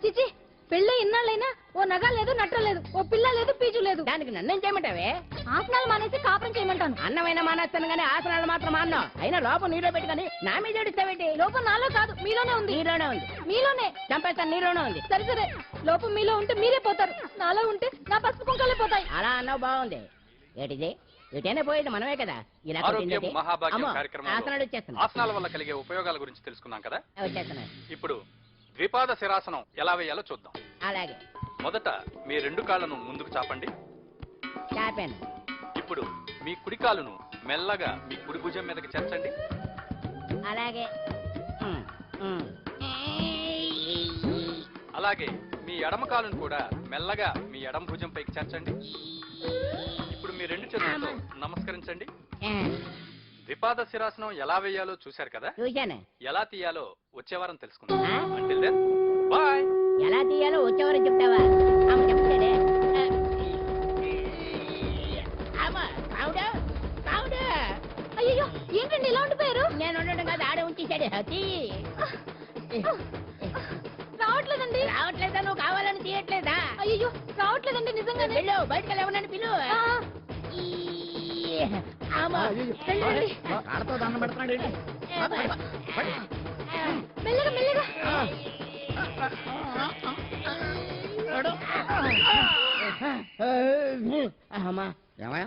చిచి పెళ్ళి ఇన్నాళ్ళైనా ఓ నగ లేదు నట్ట లేదు, ఓ పిల్ల లేదు పీచు లేదు. దానికి నన్నేం చేయమంటావే? ఆసనాలు మానేసి కాపురం చేయమంటాను. అన్నమైనా మానేస్తాను గానీ ఆసనాలు మాత్రం మాన్నా. అయినా లోపం నీలో పెట్టుకొని నా మీద ఏడుస్తావేంటి? లోపం నాలో కాదు మీలోనే ఉంది. నీలోనే ఉంది. మీలోనే చంపేస్తాను, నీలోనే ఉంది. సరే సరే, లోపం మీలో ఉంటే మీరే పోతారు, నాలో ఉంటే నా పసుపు కుంకాలే పోతాయి. అలా అన్నావు, బాగుంది. ఏంటిది? ఇటైనా పోయేది మనమే కదా. ఇలా ఆసనాలు వచ్చేస్తున్నాయి. ఆసనాల వల్ల కలిగే ఉపయోగాల గురించి తెలుసుకున్నాం కదా. వచ్చేస్తున్నాయి. ఇప్పుడు ద్విపాద శిరాసనం ఎలా వేయాలో చూద్దాం. అలాగే. మొదట మీ రెండు కాళ్ళను ముందుకు చాపండి. చాపాను. ఇప్పుడు మీ కుడి కాలును మెల్లగా మీ కుడి భుజం మీదకి చేర్చండి. అలాగే. అలాగే మీ ఎడమ కాలును కూడా మెల్లగా మీ ఎడమ భుజం పైకి చేర్చండి. ఇప్పుడు మీ రెండు చేతులతో నమస్కరించండి. ద్విపాద శిరాసనం ఎలా వేయాలో చూశారు కదా. చూశాను. ఎలా తీయాలో వచ్చే వారం తెలుసుకుందాం. Until then, bye. ఎలా తీయాలో వచ్చే వారం చెప్తావా? అమ్మ చెప్తాడే. అయ్యో ఏంటండి ఇలా ఉండిపోయారు? నేను ఉండడం కాదు, ఆడే ఉంచేశాడు. రావట్లేదండి. రావట్లేదా? నువ్వు కావాలని తీయట్లేదా? అయ్యో రావట్లేదండి నిజంగానే. పిల్లు బయటకు వెళ్ళవనని పిల్లు. ఆడతో దండం పెడుతున్నాడు. మెల్లగా మెల్లగా. ఏమయ్యా,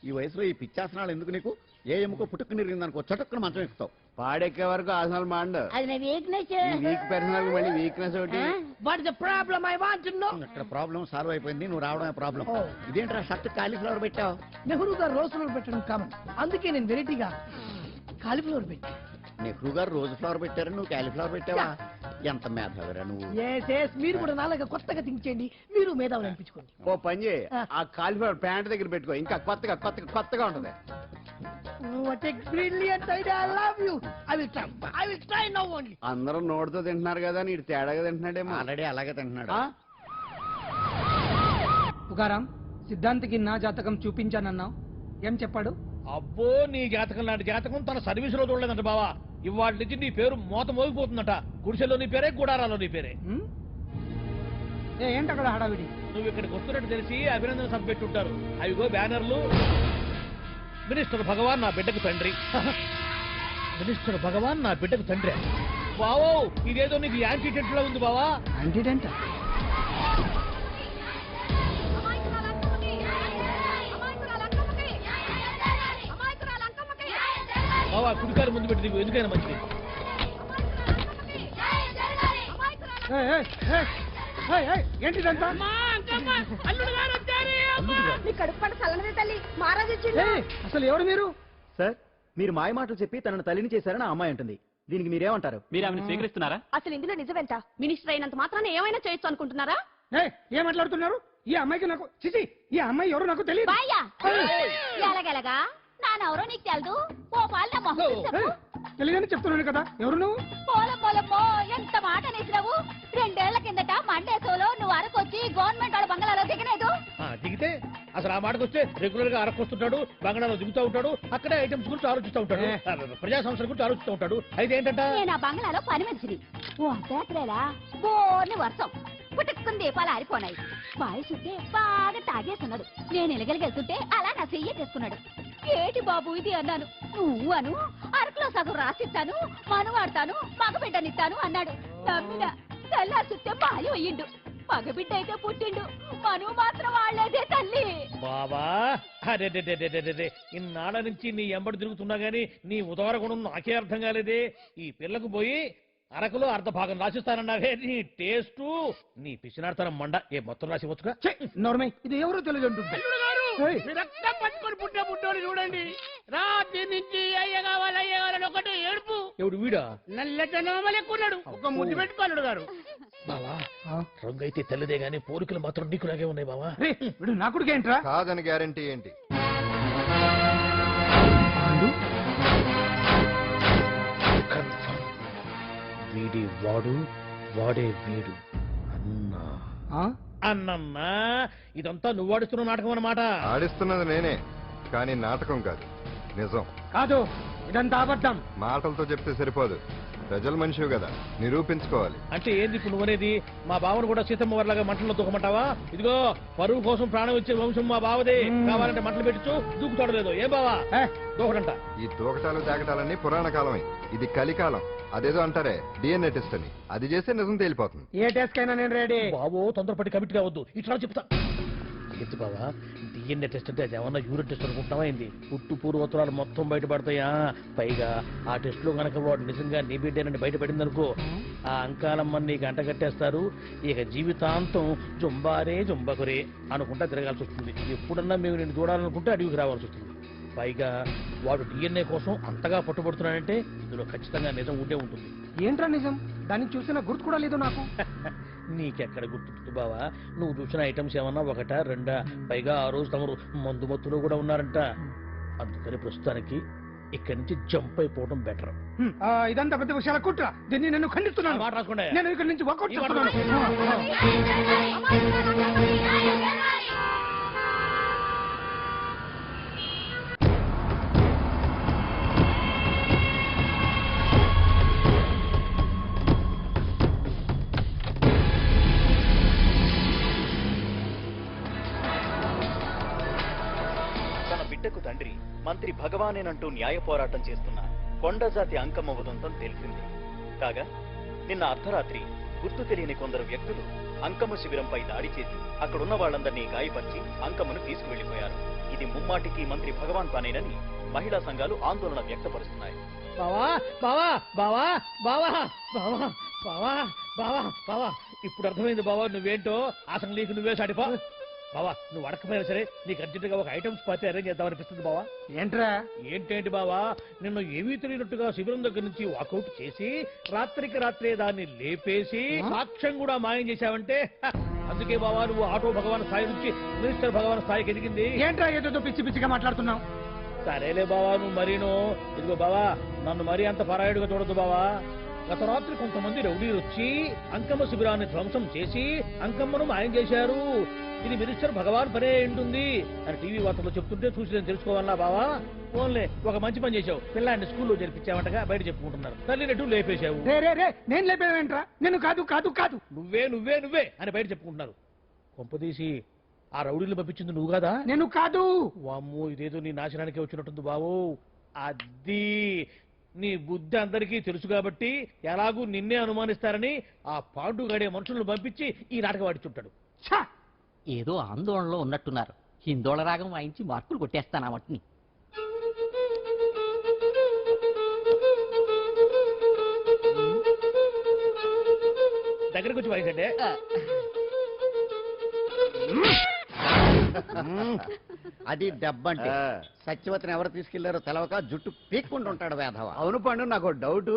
ఈ వయసులో ఈ పిచ్చాసనాలు ఎందుకు నీకు? ఏ ఎముకో పుట్టుకు నిరిగిందనుకో చటుక్కున మంచం ఎక్కుతావు. పాడెక్కే వరకు ఆసనాలు మాండు. అది నా వీక్నెస్. వీక్ పర్సనల్ మళ్ళీ వీక్నెస్ ఒకటి. What the problem? I want to know. ఇక్కడ ప్రాబ్లం సాల్వ్ అయిపోయింది, నువ్వు రావడమే ప్రాబ్లం. ఇదేంట్రా షర్ట్ కాలీఫ్లవర్ పెట్టావు? నెహ్రూ గారు రోజ్ ఫ్లవర్ పెట్టడం కామన్, అందుకే నేను వెరైటీగా కాలీఫ్లవర్ పెట్టా. నెహ్రూ గారు రోజు ఫ్లవర్ పెట్టారు, నువ్వు కాలీఫ్లవర్ పెట్టావా? ఎంత మేధావిరా నువ్వు. మీరు కూడా నాలాగా కొత్తగా థింక్ చేయండి, మీరు మేధావులు అనిపించుకోండి. ఓ పని చేయి, ఆ కాలీఫ్లవర్ ప్యాంట్ దగ్గర పెట్టుకో, ఇంకా కొత్తగా ఉంటది. అందరూ నోటితో తింటున్నారు కదా, నీడు తేడాగా తింటున్నాడేమో. ఆల్రెడీ అలాగే తింటున్నాడు. పుకారం, సిద్ధాంతికి నా జాతకం చూపించానన్నావు, ఏం చెప్పాడు? అబ్బో, నీ జాతకం లాంటి జాతకం తన సర్వీసులో చూడలేదంట బావా. ఇవాళ నుంచి నీ పేరు మోత మోగిపోతుందట. గుడిసెలో నీ పేరే, గుడారాలో నీ పేరే. ఏంటి అక్కడ హడావిడి? నువ్వు ఇక్కడికి వస్తున్నట్టు తెలిసి అభినందన సభ పెట్టుంటారు. అవిగో బ్యానర్లు. మినిస్టర్ భగవాన్ నా బిడ్డకు తండ్రి. మినిస్టర్ భగవాన్ నా బిడ్డకు తండ్రి. బావో, ఇదేదో నీకు యాంటీటెంట్ లా ఉంది బావా. యాంటీటెంట్? బావా, కుడికారు ముందు పెట్టి నీకు ఎందుకైనా మంచిది. ఏంటిదంతా? అసలు ఎవరు మీరు? సార్, మీరు మాయ మాటలు చెప్పి తనను తల్లిని చేశారని ఆ అమ్మాయి అంటుంది. దీనికి మీరేమంటారు? మీరు ఆమెను స్వీకరిస్తున్నారా? అసలు ఇందులో నిజమేంట? మినిస్టర్ అయినంత మాత్రాన ఏమైనా చేయొచ్చు అనుకుంటున్నారా? ఏం మాట్లాడుతున్నారు? ఈ అమ్మాయికి నాకు చిచి, ఈ అమ్మాయి ఎవరు నాకు తెలియదు. ఎలాగెలగా నానెవరో నీకు తెలదు. ఓ పాల తెలియదని చెప్తున్నాను కదా, ఎవరు నువ్వు? పోలమ్మో, ఎంత మాట అనేసినావు. 2 ఏళ్ల కిందట మండేసోలో నువ్వు అరకొచ్చి గవర్నమెంట్ వాళ్ళ బంగ్లాలో దిగలేదు. దిగితే అసలు ఆ మాటకు వస్తే రెగ్యులర్ గా అరకొస్తుంటాడు, బంగాళాలో దిగుతూ ఉంటాడు, అక్కడే ఐటమ్స్ గురించి ఆలోచిస్తూ ఉంటాడు, ప్రజా సంస్థల గురించి ఆలోచిస్తూ ఉంటాడు. అయితే ఏంటంట, నేను ఆ బంగ్లాలో పని మనిషిని. ఓ అర్ధరాత్రేలా బోర్ని వర్షం పుట్టుకుని దీపాలు ఆరిపోనాయి. బాయ్ చుట్టే బాగా తాగేస్తున్నాడు. నేను ఎలగలిగెళ్తుంటే అలా నా చెయ్యి చేసుకున్నాడు. ఏటి బాబు ఇది అన్నాను. నువ్వు అను, అరకులో సగం రాసిస్తాను, మనువాడతాను, మగబిడ్డనిస్తాను అన్నాడు. నమ్మిన తెల్లారి చుట్టే బాలి అయ్యిండు. మగబిడ్డ అయితే పుట్టిండు, మనువు మాత్రం వాళ్లేదే తల్లి. బాబా, అరే ఇన్నాళ్ళ నుంచి నీ ఎంబడి తిరుగుతున్నా గానీ నీ ఉదార గుణం నాకే అర్థం కాలేదే. ఈ పిల్లకు పోయి అరకులో అర్ధ భాగం రాసిస్తానన్నావే. నీ టేస్టు, నీ పిచ్చినాడతనం మండ. ఏ మొత్తం రాసి వచ్చుగా. నోర్మై, ఇది ఎవరో తెలియదు అంటుంది. రక్తం పట్టుకొని పుట్టే పుట్టోడు చూడండి. రాత్రి నుంచి అయ్య కావాలని ఒకటి ఏడుపు. ఎవడు వీడా? నల్లెక్కున్నాడు. ఒక ముద్దు పెట్టుకోలేడు గారు. బావా, రంగు అయితే తెల్లదే గానీ పోలికలు మాత్రం నీకులాగే ఉన్నాయి బావా. వీడు నా కొడుకు ఏంట్రా? కాదని గ్యారంటీ ఏంటి? వీడి వాడు, వాడే వీడు. అన్నా అన్నమ్మా, ఇదంతా నువ్వు ఆడిస్తున్న నాటకం అన్నమాట. ఆడిస్తున్నది నేనే, కానీ నాటకం కాదు, నిజం కాదు. ఇదంతా అబద్ధం. మాటలతో చెప్తే సరిపోదు, ప్రజల మనిషివి కదా, నిరూపించుకోవాలి. అంటే ఏంది ఇప్పుడు నువ్వనేది? మా బావను కూడా సీతమ్మ వారిలాగా మంటల్లో దూకమంటావా? ఇదిగో పరువు కోసం ప్రాణం ఇచ్చే వంశం మా బావదే. కావాలంటే మంటలు పెట్టచ్చు, దూకుతాడలేదు. ఏం బావా దూకడంట? ఈ తూకటాలు దాకటాలన్నీ పురాణ కాలమే, ఇది కలికాలం. అదేదో అంటారే డిఎన్ఏ టెస్ట్ అని, అది చేస్తే నిజం తేలిపోతుంది. ఏ టెస్ట్ కైనా నేను రెడీ. బాబో తొందరపడి కమిట్ కావద్దు, ఇట్లా చెప్తా. ఎత్తు బావా, డిఎన్ఏ టెస్ట్ అంటే అది ఏమన్నా యూరిన్ టెస్ట్ అనుకుంటావా ఏంది? పుట్టు పూర్వోత్తరాలు మొత్తం బయటపడతాయా? పైగా ఆ టెస్ట్ లో గనక వాడు నిజంగా నీ బిడ్డేనని బయటపడింది అనుకో, ఆ అంకాలమ్మని నీకు అంట కట్టేస్తారు. ఇక జీవితాంతం జుంబారే జుంబకురే అనుకుంటా తిరగాల్సి వస్తుంది. ఎప్పుడన్నా మేము నేను చూడాలనుకుంటే అడవికి రావాల్సి వస్తుంది. పైగా వాడు డిఎన్ఏ కోసం అంతగా పట్టుబడుతున్నాడంటే ఇందులో ఖచ్చితంగా నిజం ఉండే ఉంటుంది. ఏంట్రా నిజం? దాన్ని చూసిన గుర్తు కూడా లేదు నాకు. నీకెక్కడ గుర్తుంటుంది బావా? నువ్వు చూసిన ఐటమ్స్ ఏమన్నా ఒకటా రెండా? పైగా ఆ రోజు తమరు మందు మత్తులో కూడా ఉన్నారంట. అందుకని ప్రస్తుతానికి ఇక్కడి నుంచి జంప్ అయిపోవడం బెటర్. ఇదంతా పెద్ద విషయాల కుట్ర. దీన్ని నేను ఖండిస్తున్నాను. మాట రాకుండా నేను ఇక్కడి నుంచి వర్కౌట్ చేస్తున్నాను. బిడ్డకు తండ్రి మంత్రి భగవానేనంటూ న్యాయ పోరాటం చేస్తున్న కొండజాతి అంకమ్మ ఉదంతం తెలిసింది. కాగా నిన్న అర్ధరాత్రి గుర్తు తెలియని కొందరు వ్యక్తులు అంకమ్మ శిబిరంపై దాడి చేసి అక్కడున్న వాళ్ళందరినీ గాయపరిచి అంకమ్మను తీసుకువెళ్లిపోయారు. ఇది ముమ్మాటికి మంత్రి భగవాన్ పనేనని మహిళా సంఘాలు ఆందోళన వ్యక్తపరుస్తున్నాయి. బావా బావా బావా బావా బావా బావా బావా బావా ఇప్పుడు అర్థమైంది బావా నువ్వేంటో. అసలు నీకు నువ్వే సాటిపో బావా. నువ్వు అడకపోయినా సరే నీకు అర్జెంటుగా ఒక ఐటమ్స్ పార్టీ అరేంజ్ చేద్దాం అనిపిస్తుంది బావా. ఏంట్రా? ఏంటేంటి బావా, నిన్ను ఏమీ తెలియనట్టుగా శిబిరం దగ్గర నుంచి వాకౌట్ చేసి రాత్రికి రాత్రే దాన్ని లేపేసి సాక్ష్యం కూడా మాయం చేశావంటే అందుకే బావా నువ్వు ఆటో భగవాన్ స్థాయి నుంచి మినిస్టర్ భగవాన్ స్థాయికి ఎదిగింది. ఏంట్రా ఏదో పిచ్చి పిచ్చిగా మాట్లాడుతున్నావు? సరేలే బావా నువ్వు మరీను. ఇదిగో బావా నన్ను మరీ అంత పరాయుడుగా చూడద్దు బావా. గత రాత్రి కొంతమంది రౌడీలు వచ్చి అంకమ్మ శిబిరాన్ని ధ్వంసం చేసి అంకమ్మను మాయం చేశారు. ఇది మినిస్టర్ భగవాన్ పనే ఉంటుంది అని టీవీ వార్తల్లో చెప్తుంటే చూసి నేను తెలుసుకోవాలా బావా? ఓన్లే ఒక మంచి పని చేశావు. పిల్లాన్ని స్కూల్లో జరిపించావంటగా బయట చెప్పుకుంటున్నారు. తల్లినట్టు లేపేశావు. నేను లేపేవేంట్రా? నేను కాదు కాదు కాదు నువ్వే నువ్వే నువ్వే అని బయట చెప్పుకుంటున్నారు. కొంపదీసి ఆ రౌడీలు పంపించింది నువ్వు కాదా? నేను కాదు. వామ్మో ఇదేదో నీ నాశనానికి వచ్చినట్టుంది బావు. అది నీ బుద్ధి అందరికీ తెలుసు కాబట్టి ఎలాగూ నిన్నే అనుమానిస్తారని ఆ పాండుగాడే మనుషులను పంపించి ఈ నాటకం వాడిచుంటాడు. ఏదో ఆందోళనలో ఉన్నట్టున్నారు. హిందోళ రాగం వాయించి మార్కులు కొట్టేస్తాను వాటిని. దగ్గరకు వచ్చి వాయించండి. అది దెబ్బంటే. సత్యవతిని ఎవరు తీసుకెళ్లారో తెలవక జుట్టు పీక్కుంటూ ఉంటాడు వేధవ. అవును పండు, నాకు డౌట్.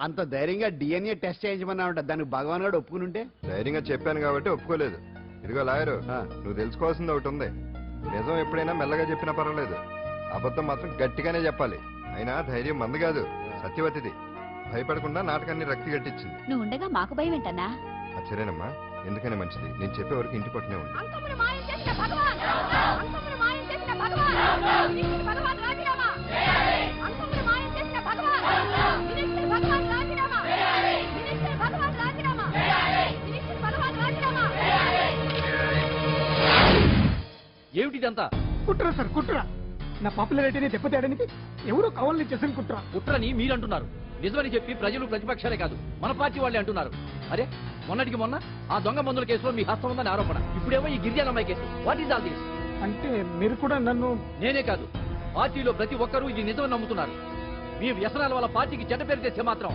అంత ధైర్యంగా డిఎన్ఏ టెస్ట్ చేయించమన్నా ఉంటా, దానికి భగవాన్ గారు ఒప్పుకునుంటే? ధైర్యంగా చెప్పాను కాబట్టి ఒప్పుకోలేదు. ఇదిగో లాయరు, నువ్వు తెలుసుకోవాల్సింది ఒకటి ఉంది. నిజం ఎప్పుడైనా మెల్లగా చెప్పినా పర్వాలేదు, అబద్ధం మాత్రం గట్టిగానే చెప్పాలి. అయినా ధైర్యం మంది కాదు, సత్యవతిది. భయపడకుండా నాటకాన్ని రక్తి గట్టించింది. నువ్వు ఉండగా మాకు భయం ఏంటన్నా? సరేనమ్మా, ఎందుకనే మంచిది. నేను చెప్పే వరకు ఇంటి పట్టునే ఉంది. అంకమ్మను మాయం చేసిన భగవాన్! అంకమ్మను మాయం చేసిన భగవాన్! మినిస్టర్ భగవాన్ రాజీనామా! అంకమ్మను మాయం చేసిన భగవాన్! మినిస్టర్ భగవాన్ రాజీనామా! మినిస్టర్ భగవాన్ రాజీనామా! మినిస్టర్ భగవాన్ రాజీనామా! ఏమిటిదంతా? కుట్ర సార్ కుట్ర. నా పాపులారిటీని దెబ్బతేయడానికి ఎవరో కావాలని చేసిన కుట్ర. కుట్రని మీరంటున్నారు. నిజమని చెప్పి ప్రజలు ప్రతిపక్షాలే కాదు మన పార్టీ వాళ్ళే అంటున్నారు. అరే మొన్నటికి మొన్న ఆ దొంగ మందుల కేసులో మీ హస్తం ఉందని ఆరోపణ. ఇప్పుడేమో ఈ గిరిజన అమ్మాయి case. What is all this? అంటే మీరు కూడా నన్ను... నేనే కాదు, పార్టీలో ప్రతి ఒక్కరూ ఇది నిజమని నమ్ముతున్నారు. మీ వ్యసనాల వల్ల పార్టీకి చెడ్డ పేరు తెస్తే మాత్రం